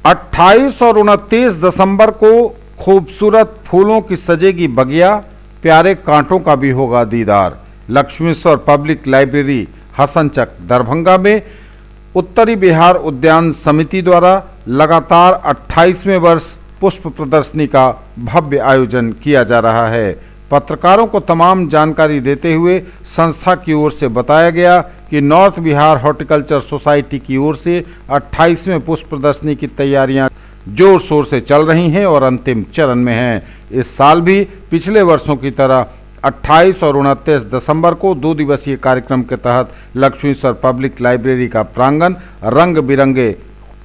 28 और 29 दिसंबर को खूबसूरत फूलों की सजेगी बगिया, प्यारे कांटों का भी होगा दीदार। लक्ष्मीश्वर पब्लिक लाइब्रेरी हसनचक दरभंगा में उत्तरी बिहार उद्यान समिति द्वारा लगातार 28वें वर्ष पुष्प प्रदर्शनी का भव्य आयोजन किया जा रहा है। पत्रकारों को तमाम जानकारी देते हुए संस्था की ओर से बताया गया कि नॉर्थ बिहार हॉर्टिकल्चर सोसाइटी की ओर से 28वें पुष्प प्रदर्शनी की तैयारियां जोर शोर से चल रही हैं और अंतिम चरण में हैं। इस साल भी पिछले वर्षों की तरह 28 और 29 दिसंबर को 2 दिवसीय कार्यक्रम के तहत लक्ष्मीश्वर पब्लिक लाइब्रेरी का प्रांगण रंग बिरंगे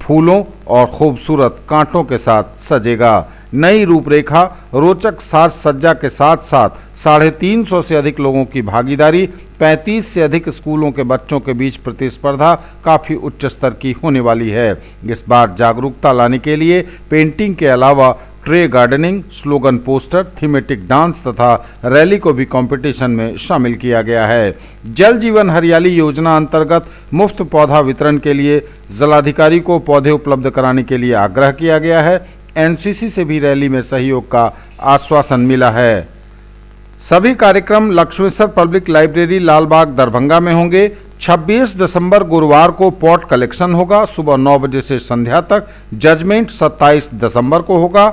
फूलों और खूबसूरत कांटों के साथ सजेगा। नई रूपरेखा, रोचक साज सज्जा के साथ साथ 350 से अधिक लोगों की भागीदारी, 35 से अधिक स्कूलों के बच्चों के बीच प्रतिस्पर्धा काफ़ी उच्च स्तर की होने वाली है। इस बार जागरूकता लाने के लिए पेंटिंग के अलावा tray gardening, slogan poster, thematic dance तथा रैली को भी कंपटीशन में शामिल किया गया है। जल जीवन हरियाली योजना अंतर्गत मुफ्त पौधा वितरण के लिए जिलाधिकारी को पौधे उपलब्ध कराने के लिए आग्रह किया गया है। एनसीसी से भी रैली में सहयोग का आश्वासन मिला है। सभी कार्यक्रम लक्ष्मीश्वर पब्लिक लाइब्रेरी लालबाग दरभंगा में होंगे। 26 दिसंबर गुरुवार को पॉट कलेक्शन होगा सुबह 9 बजे से संध्या तक। जजमेंट 27 दिसंबर को होगा।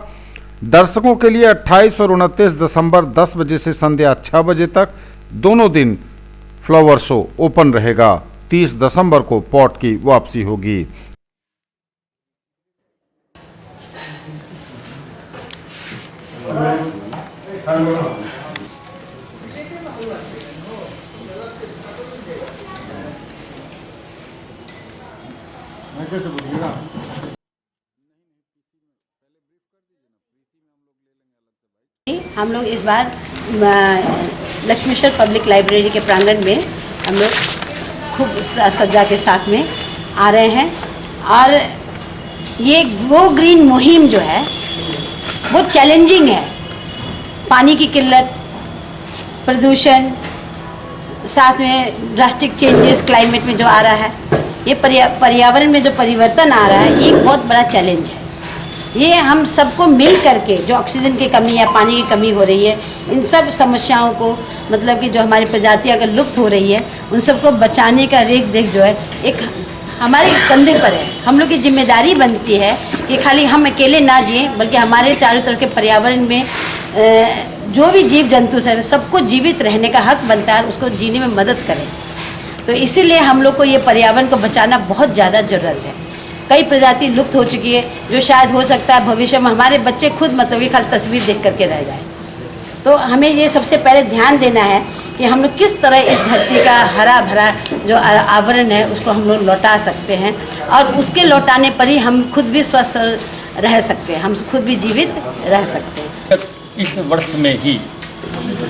दर्शकों के लिए 28 और 29 दिसंबर 10 बजे से संध्या 6 बजे तक दोनों दिन फ्लावर शो ओपन रहेगा। 30 दिसंबर को पॉट की वापसी होगी। हम लोग इस बार लक्ष्मीश्वर पब्लिक लाइब्रेरी के प्रांगण में हम लोग खूब सज्जा के साथ में आ रहे हैं और ये गो ग्रीन मुहिम जो है वो चैलेंजिंग है। पानी की किल्लत, प्रदूषण, साथ में ड्रास्टिक चेंजेस क्लाइमेट में जो आ रहा है, ये पर्यावरण में जो परिवर्तन आ रहा है, ये एक बहुत बड़ा चैलेंज है। ये हम सबको मिल करके जो ऑक्सीजन की कमी या पानी की कमी हो रही है, इन सब समस्याओं को मतलब कि जो हमारी प्रजाति अगर लुप्त हो रही है, उन सबको बचाने का रेख देख जो है एक हमारे कंधे पर है। हम लोग की जिम्मेदारी बनती है कि खाली हम अकेले ना जिए, बल्कि हमारे चारों तरफ के पर्यावरण में जो भी जीव जंतु है सबको जीवित रहने का हक बनता है, उसको जीने में मदद करें। तो इसीलिए हम लोग को ये पर्यावरण को बचाना बहुत ज़्यादा ज़रूरत है। कई प्रजाति लुप्त हो चुकी है, जो शायद हो सकता है भविष्य में हमारे बच्चे खुद मतलब ये खाली तस्वीर देख करके रह जाए। तो हमें ये सबसे पहले ध्यान देना है कि हम लोग किस तरह इस धरती का हरा भरा जो आवरण है उसको हम लोग लौटा सकते हैं, और उसके लौटाने पर ही हम खुद भी स्वस्थ रह सकते हैं, हम खुद भी जीवित रह सकते हैं। इस वर्ष में ही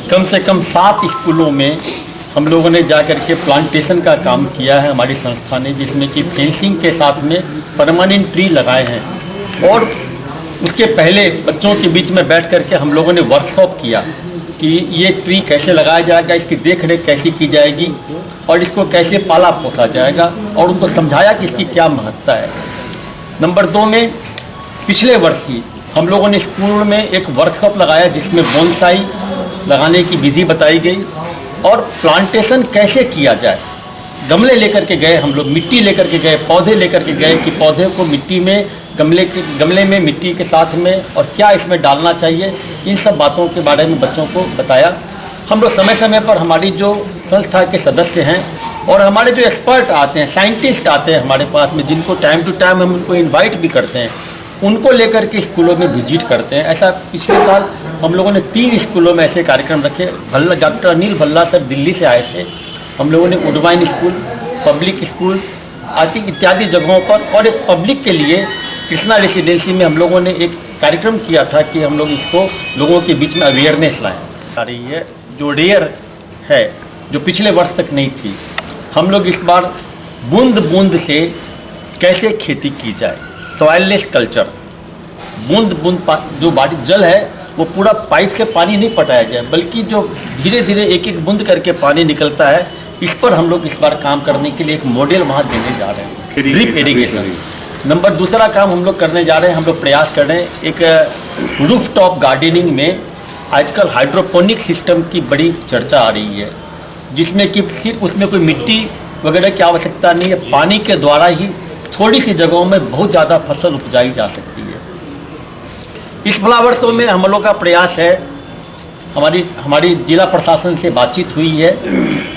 कम से कम 7 स्कूलों में हम लोगों ने जाकर के प्लांटेशन का काम किया है हमारी संस्था ने, जिसमें कि फेंसिंग के साथ में परमानेंट ट्री लगाए हैं। और उसके पहले बच्चों के बीच में बैठ करके हम लोगों ने वर्कशॉप किया कि ये ट्री कैसे लगाया जाएगा, इसकी देख रेख कैसी की जाएगी और इसको कैसे पाला पोसा जाएगा, और उनको समझाया कि इसकी क्या महत्ता है। नंबर 2 में पिछले वर्ष ही हम लोगों ने स्कूल में एक वर्कशॉप लगाया जिसमें बोनसाई लगाने की विधि बताई गई और प्लांटेशन कैसे किया जाए। गमले लेकर के गए हम लोग, मिट्टी लेकर के गए, पौधे लेकर के गए कि पौधे को मिट्टी में गमले में मिट्टी के साथ में और क्या इसमें डालना चाहिए, इन सब बातों के बारे में बच्चों को बताया। हम लोग समय समय पर हमारी जो संस्था के सदस्य हैं और हमारे जो एक्सपर्ट आते हैं, साइंटिस्ट आते हैं हमारे पास में, जिनको टाइम टू टाइम हम उनको इन्वाइट भी करते हैं, उनको लेकर के स्कूलों में विजिट करते हैं। ऐसा पिछले साल हम लोगों ने 3 स्कूलों में ऐसे कार्यक्रम रखे। डॉक्टर अनिल भल्ला सर दिल्ली से आए थे, हम लोगों ने उडवाइन स्कूल, पब्लिक स्कूल आदि इत्यादि जगहों पर, और एक पब्लिक के लिए कृष्णा रेसिडेंसी में हम लोगों ने एक कार्यक्रम किया था कि हम लोग इसको लोगों के बीच में अवेयरनेस लाएँ। आ रही है जो रेयर है, जो पिछले वर्ष तक नहीं थी। हम लोग इस बार बूंद बूंद से कैसे खेती की जाए, सॉइललेस कल्चर, बूंद बूंद जो बारिश जल है वो पूरा पाइप से पानी नहीं पटाया जाए, बल्कि जो धीरे धीरे एक एक बूंद करके पानी निकलता है, इस पर हम लोग इस बार काम करने के लिए एक मॉडल वहाँ देने जा रहे हैं। ड्रिप इरिगेशन नंबर दूसरा काम हम लोग करने जा रहे हैं, हम लोग प्रयास कर रहे हैं एक रूफ टॉप गार्डनिंग में आजकल हाइड्रोपोनिक सिस्टम की बड़ी चर्चा आ रही है, जिसमें कि सिर्फ उसमें कोई मिट्टी वगैरह की आवश्यकता नहीं है, पानी के द्वारा ही थोड़ी सी जगहों में बहुत ज़्यादा फसल उपजाई जा सकती है। इस फ्लावर शो में हम लोग का प्रयास है, हमारी जिला प्रशासन से बातचीत हुई है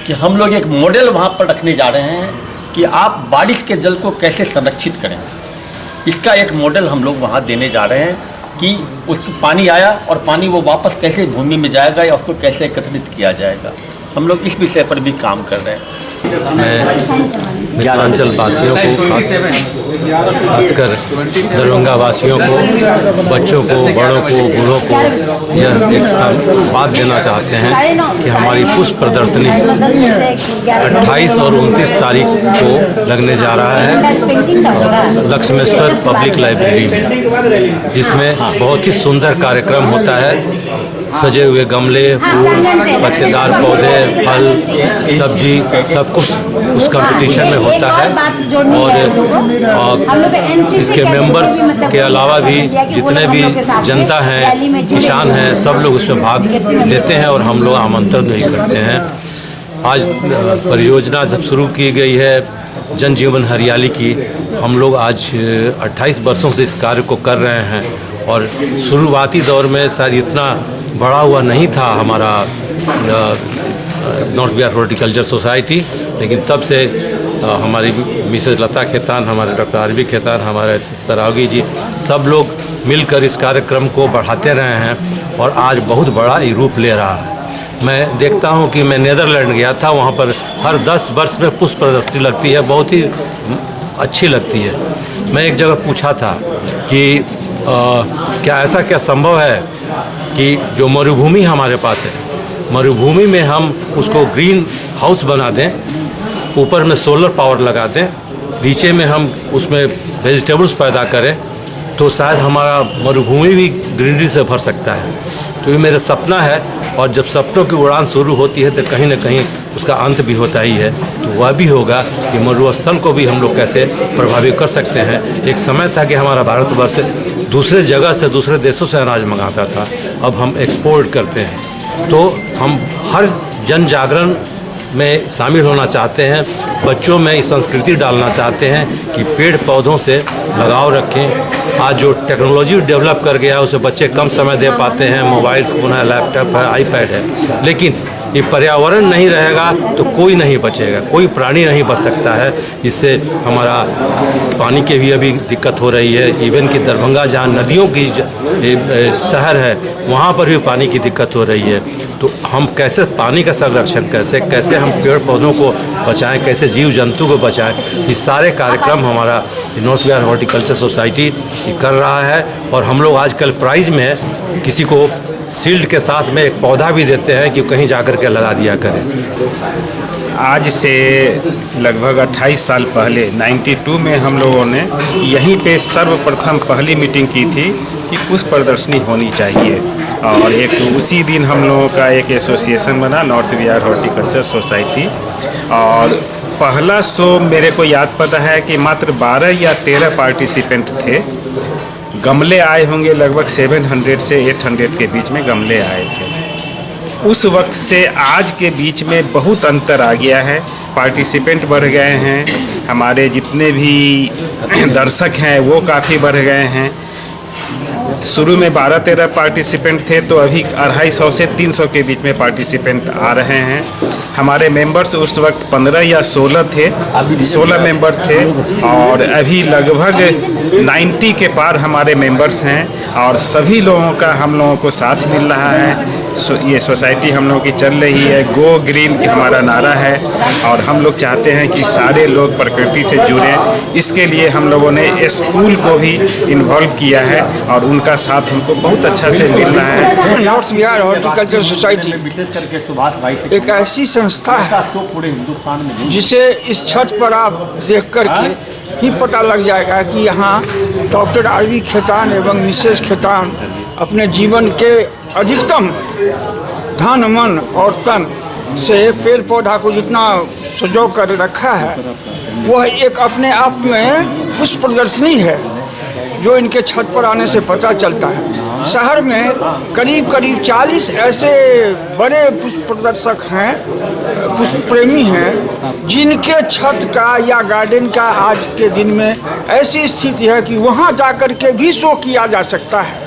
कि हम लोग एक मॉडल वहाँ पर रखने जा रहे हैं कि आप बारिश के जल को कैसे संरक्षित करें। इसका एक मॉडल हम लोग वहाँ देने जा रहे हैं कि उस पानी आया और पानी वो वापस कैसे भूमि में जाएगा या उसको कैसे एकत्रित किया जाएगा। हम लोग इस विषय पर भी काम कर रहे हैं। मैं मिथिलांचल वासियों को खासकर दरभंगा वासियों को, बच्चों को, बड़ों को, बूढ़ों को यह एक बात देना चाहते हैं कि हमारी पुष्प प्रदर्शनी 28 और 29 तारीख को लगने जा रहा है लक्ष्मेश्वर पब्लिक लाइब्रेरी में, जिसमें बहुत ही सुंदर कार्यक्रम होता है। सजे हुए गमले, फूल, पत्तेदार पौधे, फल, सब्जी सब कुछ उस कंपटीशन में होता है। और इसके मेंबर्स के अलावा भी जितने भी जनता हैं, किसान हैं, सब लोग उसमें भाग लेते हैं और हम लोग आमंत्रण नहीं करते हैं। आज परियोजना जब शुरू की गई है जन जीवन हरियाली की, हम लोग आज 28 वर्षों से इस कार्य को कर रहे हैं और शुरुआती दौर में शायद इतना बड़ा हुआ नहीं था हमारा नॉर्थ बिहार हॉर्टिकल्चर सोसाइटी, लेकिन तब से हमारी मिसेज लता खेतान, हमारे डॉक्टर आरबी खेतान, हमारे सरावगी जी, सब लोग मिलकर इस कार्यक्रम को बढ़ाते रहे हैं और आज बहुत बड़ा ही रूप ले रहा है। मैं देखता हूं कि मैं नीदरलैंड गया था, वहां पर हर 10 वर्ष में पुष्प प्रदर्शनी लगती है, बहुत ही अच्छी लगती है। मैं एक जगह पूछा था कि क्या ऐसा क्या संभव है कि जो मरुभूमि हमारे पास है, मरुभूमि में हम उसको ग्रीन हाउस बना दें, ऊपर में सोलर पावर लगा दें, नीचे में हम उसमें वेजिटेबल्स पैदा करें, तो शायद हमारा मरुभूमि भी ग्रीनरी से भर सकता है। तो ये मेरा सपना है और जब सपनों की उड़ान शुरू होती है तो कहीं ना कहीं उसका अंत भी होता ही है। तो वह भी होगा कि मरुस्थल को भी हम लोग कैसे प्रभावित कर सकते हैं। एक समय था कि हमारा भारतवर्ष दूसरे जगह से, दूसरे देशों से अनाज मंगाता था, अब हम एक्सपोर्ट करते हैं। तो हम हर जन जागरण में शामिल होना चाहते हैं, बच्चों में इस संस्कृति डालना चाहते हैं कि पेड़ पौधों से लगाव रखें। आज जो टेक्नोलॉजी डेवलप कर गया है उसे बच्चे कम समय दे पाते हैं, मोबाइल फ़ोन है, लैपटॉप है, आईपैड है, लेकिन ये पर्यावरण नहीं रहेगा तो कोई नहीं बचेगा, कोई प्राणी नहीं बच सकता है। इससे हमारा पानी की भी अभी दिक्कत हो रही है। इवन कि दरभंगा जहाँ नदियों की शहर है वहाँ पर भी पानी की दिक्कत हो रही है। तो हम कैसे पानी का संरक्षण कैसे हम पेड़ पौधों को बचाएं, कैसे जीव जंतु को बचाएं, ये सारे कार्यक्रम हमारा नॉर्थ बिहार हॉर्टिकल्चर सोसाइटी कर रहा है। और हम लोग आजकल प्राइज में किसी को शील्ड के साथ में एक पौधा भी देते हैं कि कहीं जाकर के लगा दिया करें। आज से लगभग 28 साल पहले 92 में हम लोगों ने यहीं पे सर्वप्रथम पहली मीटिंग की थी कि पुष्प प्रदर्शनी होनी चाहिए, और एक उसी दिन हम लोगों का एक एसोसिएशन बना नॉर्थ बिहार हॉर्टिकल्चर सोसाइटी। और पहला शो मेरे को याद पता है कि मात्र 12 या 13 पार्टिसिपेंट थे। गमले आए होंगे लगभग 700 से 800 के बीच में गमले आए थे। उस वक्त से आज के बीच में बहुत अंतर आ गया है, पार्टिसिपेंट बढ़ गए हैं, हमारे जितने भी दर्शक हैं वो काफ़ी बढ़ गए हैं। शुरू में 12-13 पार्टिसिपेंट थे तो अभी 250 से 300 के बीच में पार्टिसिपेंट आ रहे हैं। हमारे मेंबर्स उस वक्त 15 या 16 थे, 16 मेंबर थे, और अभी लगभग 90 के पार हमारे मेंबर्स हैं। और सभी लोगों का हम लोगों को साथ मिल रहा है। ये सोसाइटी हम लोगों की चल रही है, गो ग्रीन की हमारा नारा है, और हम लोग चाहते हैं कि सारे लोग प्रकृति से जुड़ें। इसके लिए हम लोगों ने स्कूल को भी इन्वॉल्व किया है और उनका साथ हमको बहुत अच्छा से मिल रहा है। नॉर्थ बिहार हॉर्टिकल्चर सोसाइटी एक ऐसी संस्था है जिसे इस छत पर आप देख कर के ही पता लग जाएगा कि यहाँ डॉक्टर आरबी खेतान एवं मिसेस खेतान अपने जीवन के अधिकतम धन मन और तन से पेड़ पौधा को जितना सजो कर रखा है वह एक अपने आप में पुष्प प्रदर्शनी है जो इनके छत पर आने से पता चलता है। शहर में करीब करीब 40 ऐसे बड़े पुष्प प्रदर्शक हैं, पुष्प प्रेमी हैं, जिनके छत का या गार्डन का आज के दिन में ऐसी स्थिति है कि वहां जाकर के भी शो किया जा सकता है।